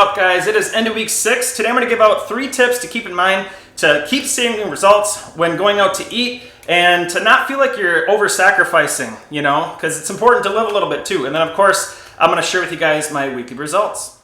up, guys? It is end of week 6. Today I'm going to give out 3 tips to keep in mind to keep seeing results when going out to eat and to not feel like you're over-sacrificing, because it's important to live a little bit too. And then, of course, I'm going to share with you guys my weekly results.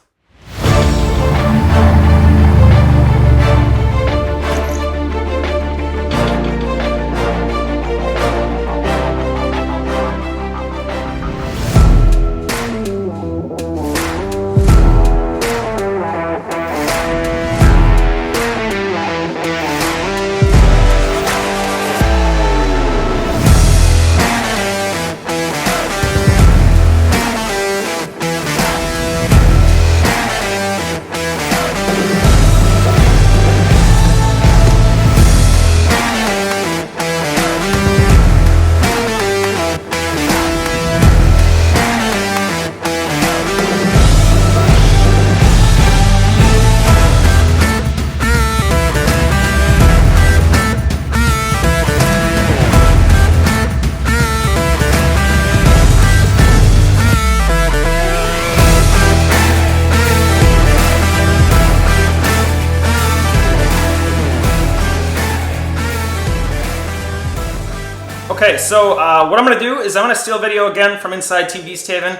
Okay, so what I'm going to do is I'm going to steal a video again from inside Team Beasthaven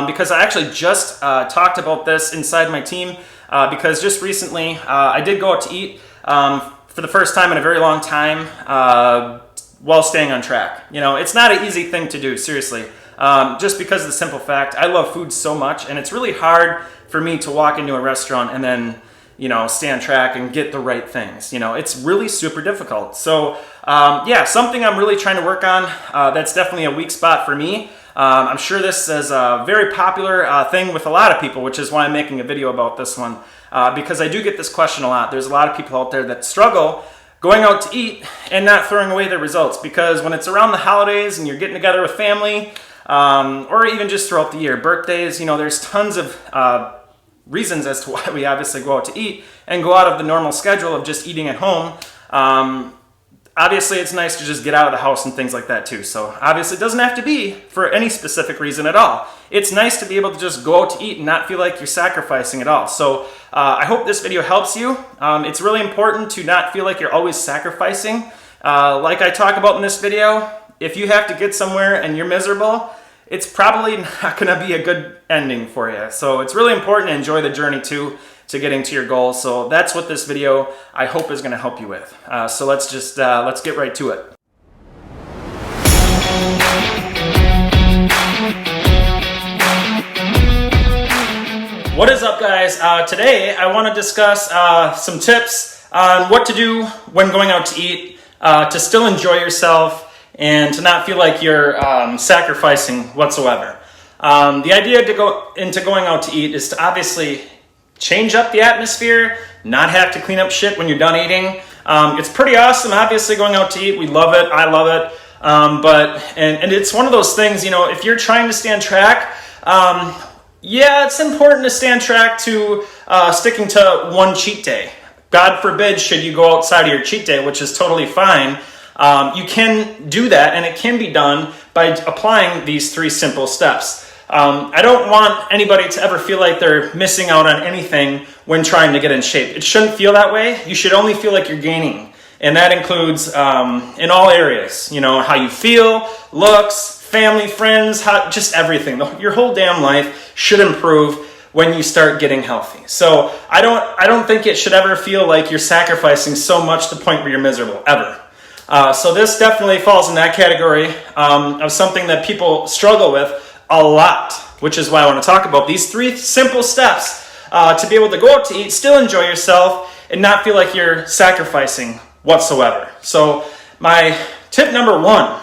because I actually just talked about this inside my team because just recently I did go out to eat for the first time in a very long time while staying on track. It's not an easy thing to do, seriously, just because of the simple fact I love food so much, and it's really hard for me to walk into a restaurant and then stay on track and get the right things. It's really super difficult. So yeah, something I'm really trying to work on. That's definitely a weak spot for me. I'm sure this is a very popular thing with a lot of people, which is why I'm making a video about this one, because I do get this question a lot. There's a lot of people out there that struggle going out to eat and not throwing away their results, because when it's around the holidays and you're getting together with family, or even just throughout the year, birthdays, there's tons of reasons as to why we obviously go out to eat and go out of the normal schedule of just eating at home. Obviously, it's nice to just get out of the house and things like that too. So obviously, it doesn't have to be for any specific reason at all. It's nice to be able to just go out to eat and not feel like you're sacrificing at all. So I hope this video helps you. It's really important to not feel like you're always sacrificing. Like I talk about in this video, if you have to get somewhere and you're miserable, it's probably not going to be a good ending for you. So it's really important to enjoy the journey too, to getting to your goals. So that's what this video, I hope, is going to help you with. So let's get right to it. What is up, guys? Today I want to discuss some tips on what to do when going out to eat to still enjoy yourself and to not feel like you're sacrificing whatsoever. The idea to go into going out to eat is to obviously change up the atmosphere, not have to clean up shit when you're done eating. It's pretty awesome, obviously, going out to eat. We love it. I love it. And it's one of those things, if you're trying to stay on track, yeah, it's important to stay on track to sticking to one cheat day. God forbid should you go outside of your cheat day, which is totally fine. You can do that, and it can be done by applying these 3 simple steps. I don't want anybody to ever feel like they're missing out on anything when trying to get in shape. It shouldn't feel that way. You should only feel like you're gaining, and that includes in all areas. How you feel, looks, family, friends, just everything. Your whole damn life should improve when you start getting healthy. So I don't think it should ever feel like you're sacrificing so much to the point where you're miserable, ever. So this definitely falls in that category of something that people struggle with a lot, which is why I want to talk about these 3 simple steps to be able to go out to eat, still enjoy yourself, and not feel like you're sacrificing whatsoever. So my tip number 1,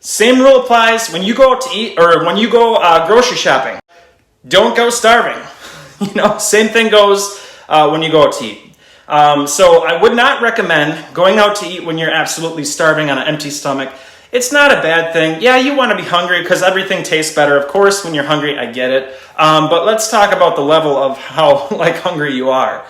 same rule applies when you go out to eat or when you go grocery shopping. Don't go starving. Same thing goes when you go out to eat. So I would not recommend going out to eat when you're absolutely starving on an empty stomach. It's not a bad thing. Yeah, you want to be hungry because everything tastes better. Of course, when you're hungry, I get it. But let's talk about the level of how hungry you are.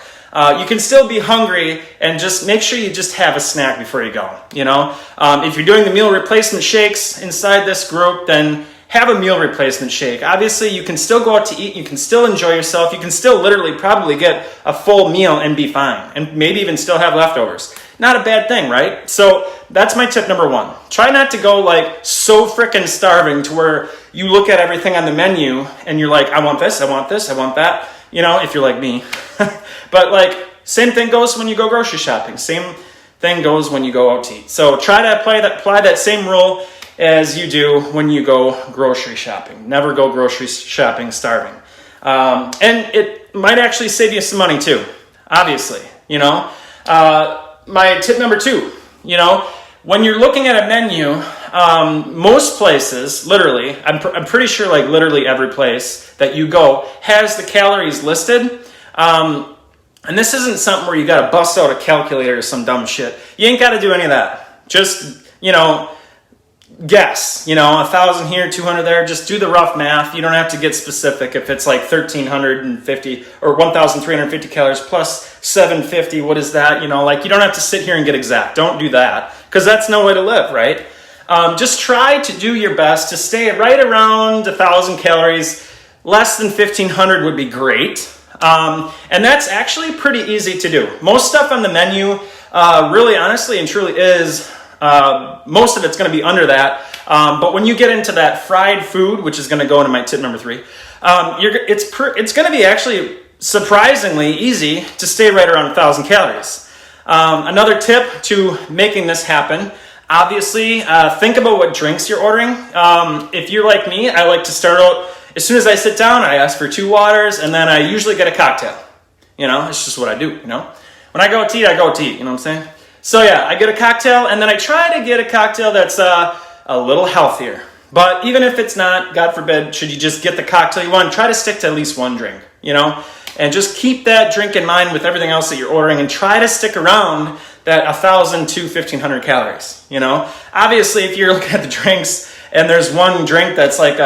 You can still be hungry and just make sure you just have a snack before you go. If you're doing the meal replacement shakes inside this group, then have a meal replacement shake. Obviously, you can still go out to eat, you can still enjoy yourself, you can still literally probably get a full meal and be fine, and maybe even still have leftovers. Not a bad thing, right? So that's my tip number one. Try not to go like so freaking starving to where you look at everything on the menu and you're like, I want this, I want this, I want that, you know, if you're like me. But like, same thing goes when you go grocery shopping. Same thing goes when you go out to eat. So try to apply that same rule as you do when you go grocery shopping. Never go grocery shopping starving. And it might actually save you some money too, obviously, you know. My tip number two, you know, when you're looking at a menu, most places, literally, I'm pretty sure like literally every place that you go has the calories listed. And this isn't something where you got to bust out a calculator or some dumb shit. You ain't got to do any of that. Just, you know, guess, you know, 1,000 here, 200 there. Just do the rough math. You don't have to get specific if it's like 1,350 or 1,350 calories plus 750. What is that? You know, like you don't have to sit here and get exact. Don't do that because that's no way to live, right? Just try to do your best to stay right around 1,000 calories. Less than 1,500 would be great. And that's actually pretty easy to do. Most stuff on the menu, really honestly and truly is, most of it's going to be under that. But when you get into that fried food, which is going to go into my tip number three, it's going to be actually surprisingly easy to stay right around 1,000 calories. Another tip to making this happen, obviously, think about what drinks you're ordering. If you're like me, I like to start out, as soon as I sit down, I ask for 2 waters, and then I usually get a cocktail. You know, it's just what I do, you know. When I go out to eat, I go out to eat, you know what I'm saying? So yeah, I get a cocktail, and then I try to get a cocktail that's a little healthier. But even if it's not, God forbid, should you just get the cocktail you want, try to stick to at least one drink, you know? And just keep that drink in mind with everything else that you're ordering, and try to stick around that 1,000 to 1,500 calories, you know? Obviously, if you're looking at the drinks, and there's one drink that's like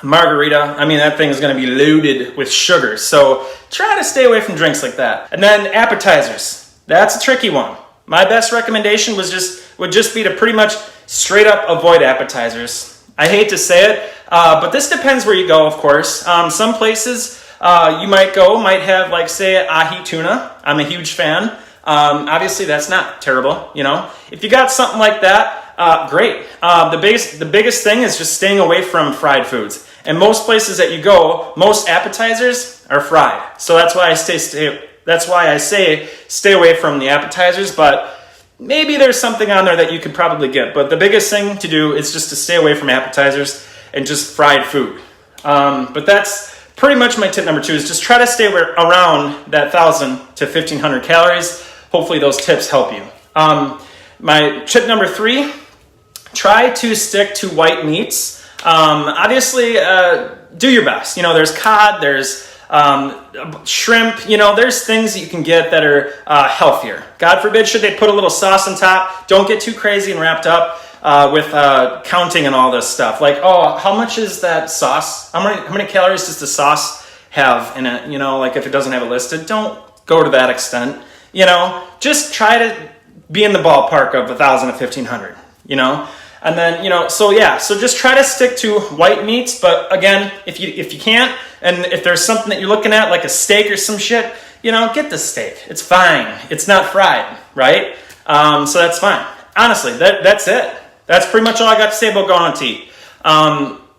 margarita, I mean, that thing is going to be loaded with sugar. So try to stay away from drinks like that. And then appetizers. That's a tricky one. My best recommendation would just be to pretty much straight up avoid appetizers. I hate to say it, but this depends where you go, of course. Some places you might have, like, say, ahi tuna. I'm a huge fan. Obviously, that's not terrible, you know. If you got something like that, great. The biggest thing is just staying away from fried foods. And most places that you go, most appetizers are fried. So that's why I say stay away from the appetizers. But maybe there's something on there that you could probably get. But the biggest thing to do is just to stay away from appetizers and just fried food. But that's pretty much my tip number 2 is just try to stay around that 1,000 to 1,500 calories. Hopefully those tips help you. My tip number 3, try to stick to white meats. Obviously, do your best. You know, there's cod, there's shrimp, you know, there's things that you can get that are healthier. God forbid, should they put a little sauce on top, don't get too crazy and wrapped up with counting and all this stuff. Like, oh, how much is that sauce? How many calories does the sauce have in it? You know, like if it doesn't have it listed, don't go to that extent. You know, just try to be in the ballpark of 1,000 to 1,500, you know? And then, you know, so just try to stick to white meats. But again, if you can't, and if there's something that you're looking at, like a steak or some shit, you know, get the steak. It's fine. It's not fried, right? So that's fine. Honestly, that's it. That's pretty much all I got to say about going out to eat.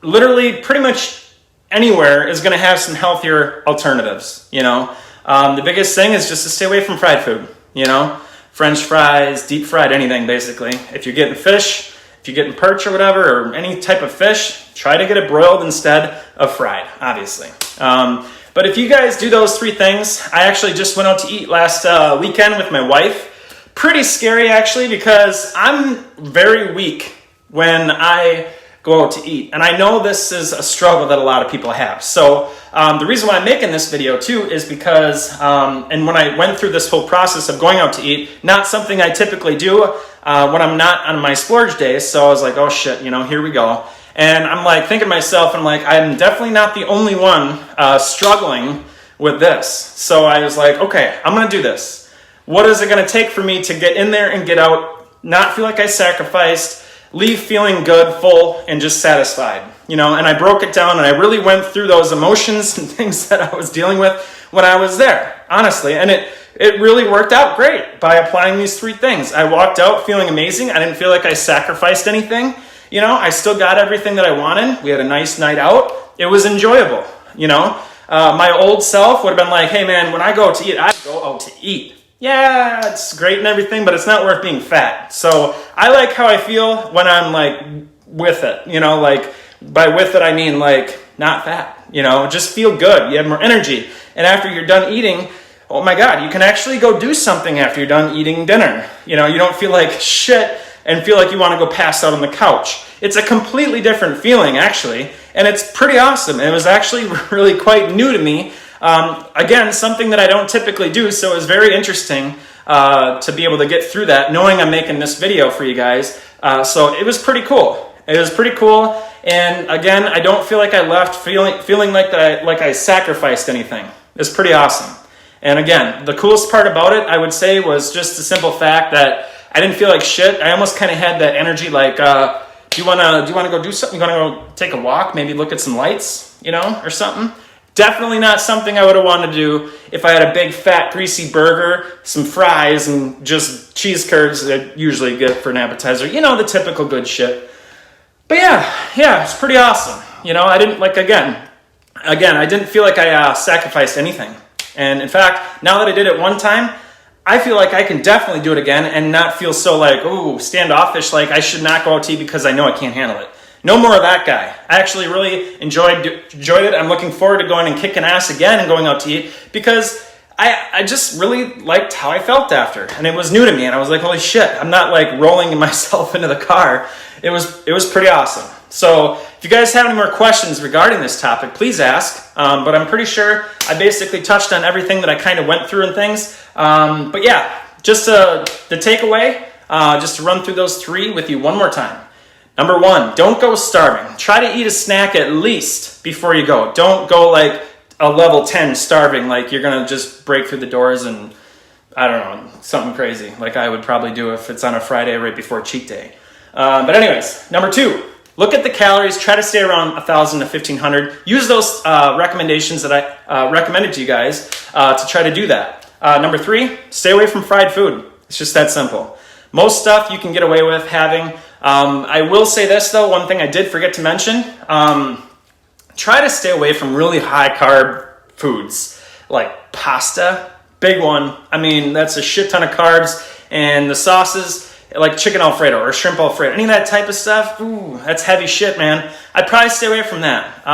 Literally, pretty much anywhere is going to have some healthier alternatives, you know? The biggest thing is just to stay away from fried food, you know? French fries, deep fried, anything, basically. If you're getting fish, if you're getting perch or whatever, or any type of fish, try to get it broiled instead of fried, obviously. But if you guys do those 3 things, I actually just went out to eat last weekend with my wife. Pretty scary, actually, because I'm very weak when I go out to eat. And I know this is a struggle that a lot of people have. So the reason why I'm making this video, too, is because, and when I went through this whole process of going out to eat, not something I typically do when I'm not on my splurge days. So I was like, oh, shit, you know, here we go. And I'm like thinking to myself, I'm like, I'm definitely not the only one struggling with this. So I was like, okay, I'm going to do this. What is it going to take for me to get in there and get out, not feel like I sacrificed, leave feeling good, full, and just satisfied. And I broke it down and I really went through those emotions and things that I was dealing with when I was there, honestly. And it really worked out great by applying these 3 things. I walked out feeling amazing. I didn't feel like I sacrificed anything. I still got everything that I wanted. We had a nice night out. It was enjoyable. My old self would have been like, hey man, when I go out to eat, I go out to eat. Yeah, it's great and everything, but it's not worth being fat. So I like how I feel when I'm like with it, like by with it, I mean like not fat, just feel good. You have more energy. And after you're done eating, oh my God, you can actually go do something after you're done eating dinner. You don't feel like shit and feel like you want to go pass out on the couch. It's a completely different feeling actually. And it's pretty awesome. It was actually really quite new to me. Again, something that I don't typically do, so it was very interesting to be able to get through that, knowing I'm making this video for you guys. So it was pretty cool. It was pretty cool, and again, I don't feel like I left feeling like I sacrificed anything. It's pretty awesome. And again, the coolest part about it, I would say, was just the simple fact that I didn't feel like shit. I almost kind of had that energy, like, do you wanna go do something? You wanna go take a walk? Maybe look at some lights, or something. Definitely not something I would have wanted to do if I had a big, fat, greasy burger, some fries, and just cheese curds that I usually get for an appetizer. The typical good shit. But yeah, it's pretty awesome. I didn't, again, I didn't feel like I sacrificed anything. And in fact, now that I did it one time, I feel like I can definitely do it again and not feel so standoffish, like I should not go out to eat because I know I can't handle it. No more of that guy. I actually really enjoyed it. I'm looking forward to going and kicking ass again and going out to eat because I just really liked how I felt after. And it was new to me. And I was like, holy shit, I'm not rolling myself into the car. It was pretty awesome. So if you guys have any more questions regarding this topic, please ask. But I'm pretty sure I basically touched on everything that I kind of went through and things. But yeah, just the takeaway, just to run through those 3 with you one more time. Number 1, don't go starving. Try to eat a snack at least before you go. Don't go like a level 10 starving, like you're going to just break through the doors and, I don't know, something crazy, like I would probably do if it's on a Friday right before cheat day. But anyways, number 2, look at the calories. Try to stay around 1,000 to 1,500. Use those recommendations that I recommended to you guys to try to do that. Number 3, stay away from fried food. It's just that simple. Most stuff you can get away with having. I will say this though, one thing I did forget to mention, try to stay away from really high carb foods like pasta, big one. I mean, that's a shit ton of carbs, and the sauces like chicken Alfredo or shrimp Alfredo, any of that type of stuff, ooh, that's heavy shit, man. I'd probably stay away from that.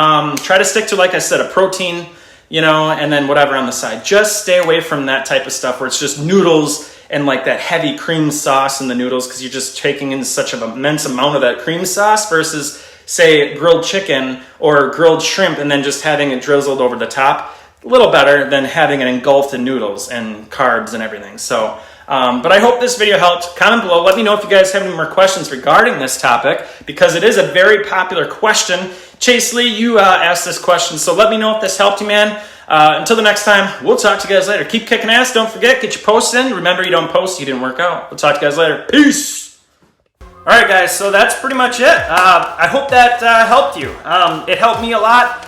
Try to stick to, like I said, a protein, and then whatever on the side. Just stay away from that type of stuff where it's just noodles and like that heavy cream sauce in the noodles because you're just taking in such an immense amount of that cream sauce versus, say, grilled chicken or grilled shrimp and then just having it drizzled over the top. A little better than having it engulfed in noodles and carbs and everything. So, but I hope this video helped. Comment below. Let me know if you guys have any more questions regarding this topic because it is a very popular question. Chase Lee, you asked this question, so let me know if this helped you, man. Until the next time, we'll talk to you guys later. Keep kicking ass. Don't forget, get your posts in. Remember, you don't post, you didn't work out. We'll talk to you guys later. Peace. All right, guys, so that's pretty much it. I hope that helped you. It helped me a lot.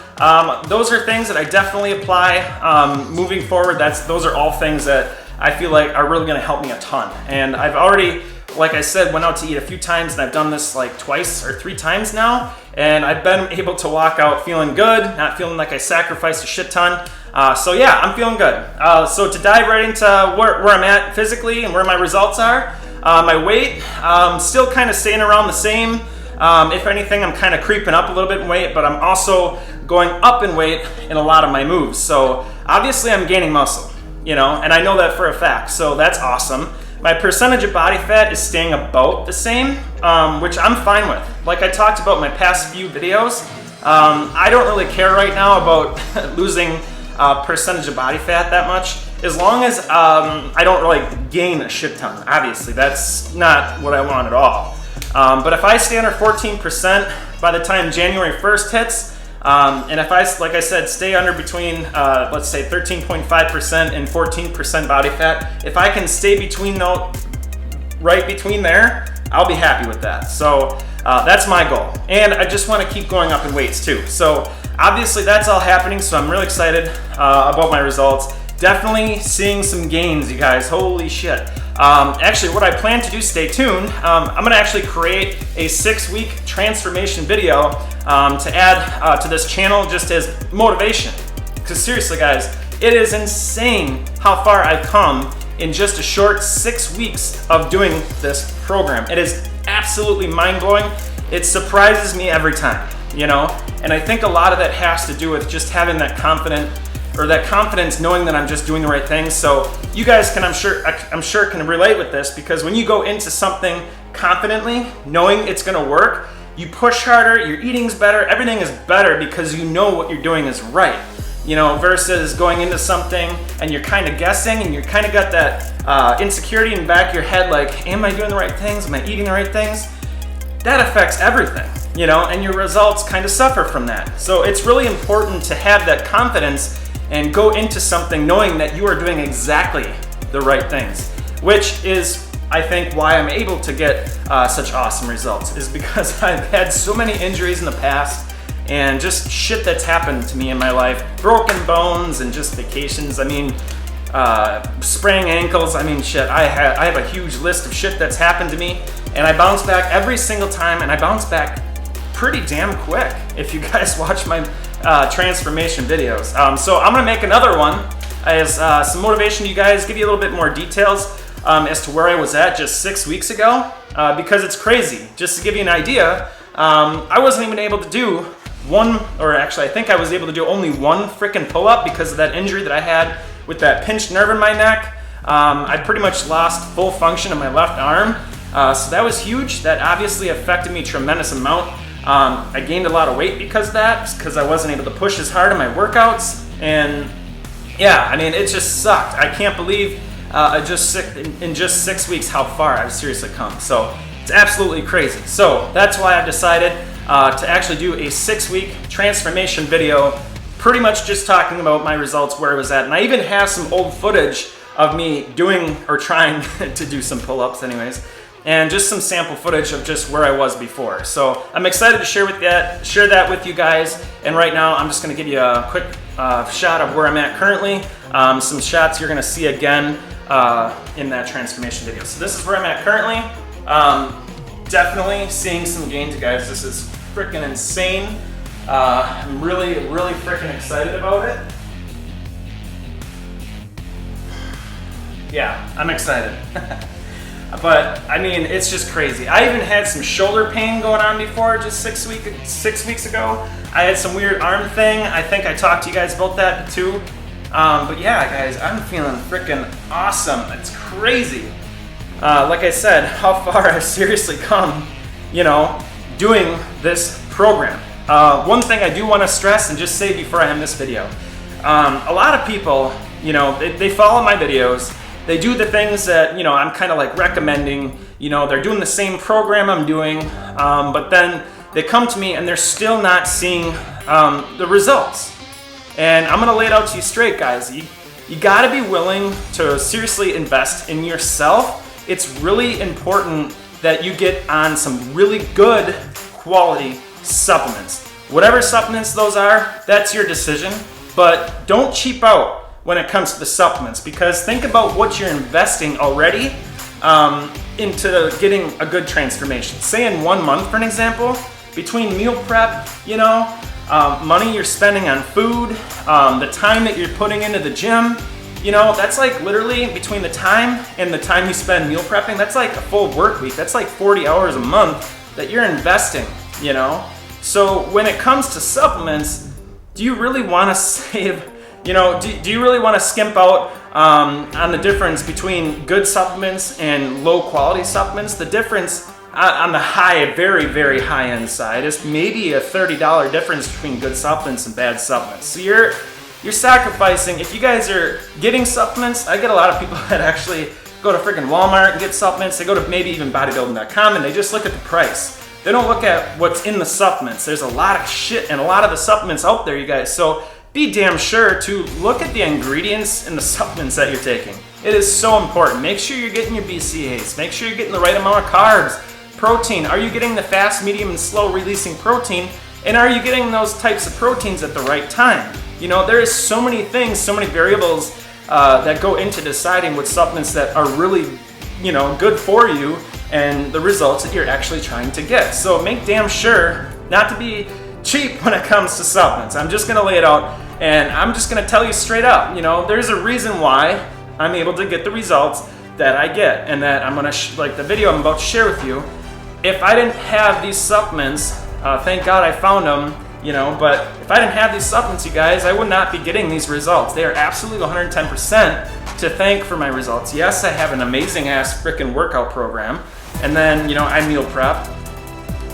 Those are things that I definitely apply moving forward. Those are all things that I feel like are really going to help me a ton. And I've already, like I said, went out to eat a few times, and I've done this like 2 or 3 times now. And I've been able to walk out feeling good, not feeling like I sacrificed a shit ton. So yeah, I'm feeling good. So to dive right into where I'm at physically and where my results are, my weight, still kind of staying around the same. If anything, I'm kind of creeping up a little bit in weight, but I'm also going up in weight in a lot of my moves. So obviously I'm gaining muscle, and I know that for a fact. So that's awesome. My percentage of body fat is staying about the same, which I'm fine with. Like I talked about in my past few videos, I don't really care right now about losing percentage of body fat that much, as long as I don't really gain a shit ton. Obviously, that's not what I want at all. But if I stay under 14% by the time January 1st hits, and if I, like I said, stay under between, let's say 13.5% and 14% body fat, if I can stay between right between there, I'll be happy with that. So that's my goal. And I just want to keep going up in weights too. So obviously that's all happening, so I'm really excited about my results. Definitely seeing some gains, you guys. Holy shit. Actually, what I plan to do, stay tuned, I'm gonna actually create a 6-week transformation video to add to this channel just as motivation. Because seriously, guys, it is insane how far I've come in just a short 6 weeks of doing this program. It is absolutely mind-blowing. It surprises me every time, you know? And I think a lot of that has to do with just having that confidence knowing that I'm just doing the right thing. So you guys can, I'm sure can relate with this, because when you go into something confidently, knowing it's gonna work, you push harder, your eating's better, everything is better because you know what you're doing is right. You know, versus going into something and you're kind of guessing and you're kind of got that insecurity in the back of your head, like, am I doing the right things? Am I eating the right things? That affects everything, you know, and your results kind of suffer from that. So it's really important to have that confidence and go into something knowing that you are doing exactly the right things, which is, I think, why I'm able to get such awesome results, is because I've had so many injuries in the past and just shit that's happened to me in my life. Broken bones and just vacations. I mean, spraying ankles. I mean, shit, I have a huge list of shit that's happened to me, and I bounce back every single time, and I bounce back pretty damn quick if you guys watch my transformation videos. So I'm gonna make another one as some motivation to you guys, give you a little bit more details as to where I was at just 6 weeks ago, because it's crazy. Just to give you an idea, I wasn't even able to do I think I was able to do only one freaking pull-up because of that injury that I had with that pinched nerve in my neck. I pretty much lost full function of my left arm, so that was huge. That obviously affected me a tremendous amount. I gained a lot of weight because of that, because I wasn't able to push as hard in my workouts, and yeah, I mean, it just sucked. I can't believe in just 6 weeks how far I've seriously come. So it's absolutely crazy. So that's why I've decided to actually do a 6-week transformation video, pretty much just talking about my results, where I was at. And I even have some old footage of me doing or trying to do some pull-ups anyways, and just some sample footage of just where I was before. So I'm excited to share that with you guys. And right now I'm just gonna give you a quick shot of where I'm at currently. Some shots you're gonna see again in that transformation video. So this is where I'm at currently. Definitely seeing some gains, guys. This is freaking insane. I'm really freaking excited about it. Yeah, I'm excited. But I mean, it's just crazy. I even had some shoulder pain going on before, just 6 weeks ago. I had some weird arm thing. I think I talked to you guys about that too. But yeah, guys, I'm feeling freaking awesome. It's crazy. Like I said, how far I've seriously come, you know, doing this program. One thing I do want to stress and just say before I end this video, a lot of people, you know, they follow my videos. They do the things that, you know, I'm kind of like recommending. You know, they're doing the same program I'm doing, but then they come to me and they're still not seeing the results. And I'm gonna lay it out to you straight, guys. You gotta be willing to seriously invest in yourself. It's really important that you get on some really good quality supplements. Whatever supplements those are, that's your decision. But don't cheap out when it comes to the supplements, because think about what you're investing already into getting a good transformation. Say in 1 month, for an example, between meal prep, you know, money you're spending on food, the time that you're putting into the gym, you know, that's like literally between the time and the time you spend meal prepping, that's like a full work week. That's like 40 hours a month that you're investing, you know? So when it comes to supplements, do you really want to save, you know, do you really want to skimp out on the difference between good supplements and low quality supplements? The difference on the very high end side is maybe a $30 difference between good supplements and bad supplements. So you're sacrificing. If you guys are getting supplements, I get a lot of people that actually go to freaking Walmart and get supplements. They go to maybe even bodybuilding.com and they just look at the price. They don't look at what's in the supplements. There's a lot of shit and a lot of the supplements out there, you guys. So be damn sure to look at the ingredients in the supplements that you're taking. It is so important. Make sure you're getting your BCAAs. Make sure you're getting the right amount of carbs. protein? Are you getting the fast, medium, and slow releasing protein? And are you getting those types of proteins at the right time? You know, there is so many things, so many variables that go into deciding what supplements that are really, you know, good for you and the results that you're actually trying to get. So make damn sure not to be cheap when it comes to supplements. I'm just gonna lay it out and I'm just gonna tell you straight up, you know, there's a reason why I'm able to get the results that I get and that I'm gonna, like the video I'm about to share with you. If I didn't have these supplements, thank God I found them, you know, but if I didn't have these supplements, you guys, I would not be getting these results. They are absolutely 110% to thank for my results. Yes, I have an amazing ass freaking workout program, and then, you know, I meal prep,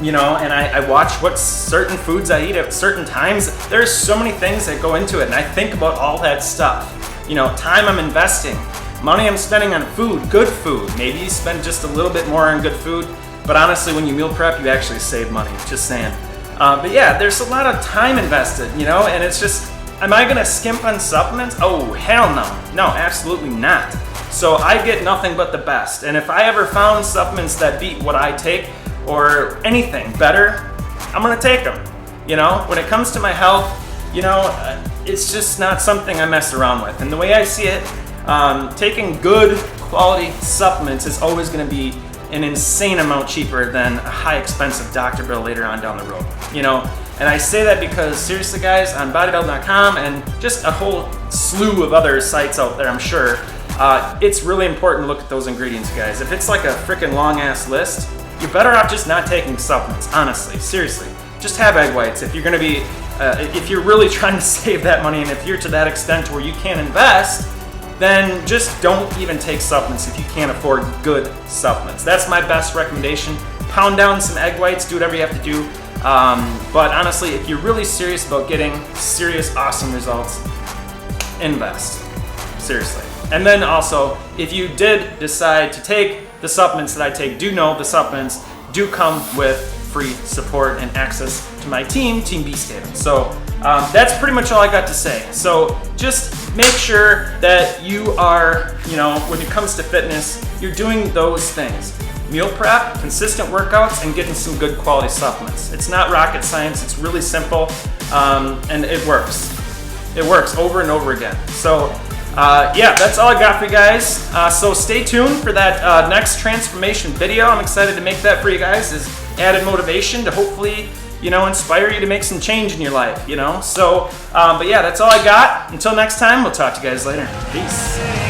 you know, and I watch what certain foods I eat at certain times. There's so many things that go into it, and I think about all that stuff. You know, time I'm investing, money I'm spending on food, good food. Maybe you spend just a little bit more on good food, but honestly, when you meal prep, you actually save money, just saying. But yeah, there's a lot of time invested, you know, and it's just, am I gonna skimp on supplements? Oh, hell no. No, absolutely not. So I get nothing but the best. And if I ever found supplements that beat what I take or anything better, I'm gonna take them. You know, when it comes to my health, you know, it's just not something I mess around with. And the way I see it, taking good quality supplements is always gonna be an insane amount cheaper than a high expensive doctor bill later on down the road, you know? And I say that because seriously guys, on bodybuilding.com and just a whole slew of other sites out there, I'm sure, it's really important to look at those ingredients, guys. If it's like a freaking long ass list, you're better off just not taking supplements, honestly, seriously. Just have egg whites if you're gonna be, if you're really trying to save that money and if you're to that extent where you can't invest, then just don't even take supplements if you can't afford good supplements. That's my best recommendation. Pound down some egg whites, do whatever you have to do. But honestly, if you're really serious about getting serious, awesome results, invest. Seriously. And then also, if you did decide to take the supplements that I take, do know the supplements do come with free support and access to my team, Team Beast Haven. So that's pretty much all I got to say. So just make sure that you are, you know, when it comes to fitness, you're doing those things. Meal prep, consistent workouts, and getting some good quality supplements. It's not rocket science, it's really simple, and it works. It works over and over again. So yeah, that's all I got for you guys. So stay tuned for that next transformation video. I'm excited to make that for you guys as added motivation to hopefully, you know, inspire you to make some change in your life, you know? So, but yeah, that's all I got. Until next time, we'll talk to you guys later. Peace.